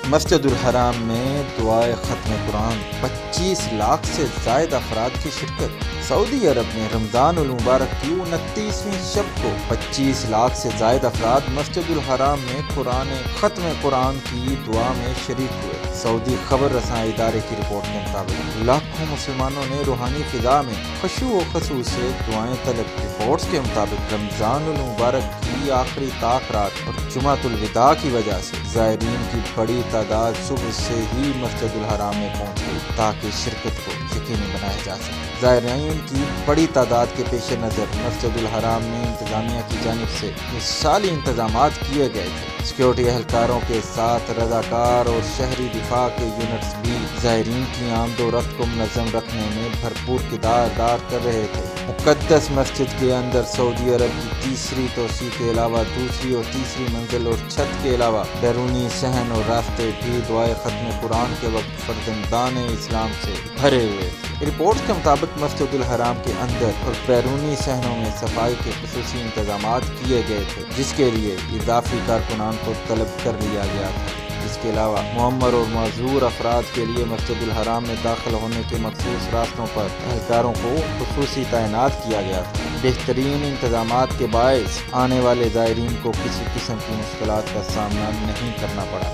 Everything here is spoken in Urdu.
مسجد الحرام میں دعائے ختم قرآن، 25 لاکھ سے زائد افراد کی شرکت۔ سعودی عرب میں رمضان المبارک کی 29ویں شب کو 25 لاکھ سے زائد افراد مسجد الحرام میں ختم قرآن کی دعا میں شریک ہوئے۔ سعودی خبر رساں ادارے کی رپورٹ کے مطابق لاکھوں مسلمانوں نے روحانی فضا میں خشوع و خضوع سے دعائیں طلب۔ رپورٹس کے مطابق رمضان المبارک کی آخری طاق رات اور جمعۃ الوداع کی وجہ سے زائرین کی بڑی تعداد صبح سے ہی مسجد الحرام میں پہنچ گئی تاکہ شرکت کو یقینی بنایا جا سکے۔ زائرین کی بڑی تعداد کے پیش نظر مسجد الحرام میں انتظامیہ کی جانب سے مثالی انتظامات کیے گئے تھے۔ سیکیورٹی اہلکاروں کے ساتھ رضاکار اور شہری دفاع کے یونٹس بھی زائرین کی آمد و رفت کو منظم رکھنے میں بھرپور کردار ادا کر رہے تھے۔ مقدس مسجد کے اندر سعودی عرب کی تیسری توسیع کے علاوہ دوسری اور تیسری منزل اور چھت کے علاوہ بیرونی صحن اور راستے بھی دعائے ختم قرآن کے وقت فرزندان اسلام سے بھرے ہوئے تھے۔ رپورٹ کے مطابق مسجد الحرام کے اندر اور بیرونی صحنوں میں صفائی کے خصوصی انتظامات کیے گئے تھے، جس کے لیے اضافی کارکنان کو طلب کر لیا گیا تھا۔ اس کے علاوہ معمر اور معذور افراد کے لیے مسجد الحرام میں داخل ہونے کے مخصوص راستوں پر اہلکاروں کو خصوصی تعینات کیا گیا تھا۔ بہترین انتظامات کے باعث آنے والے زائرین کو کسی قسم کی مشکلات کا سامنا نہیں کرنا پڑا۔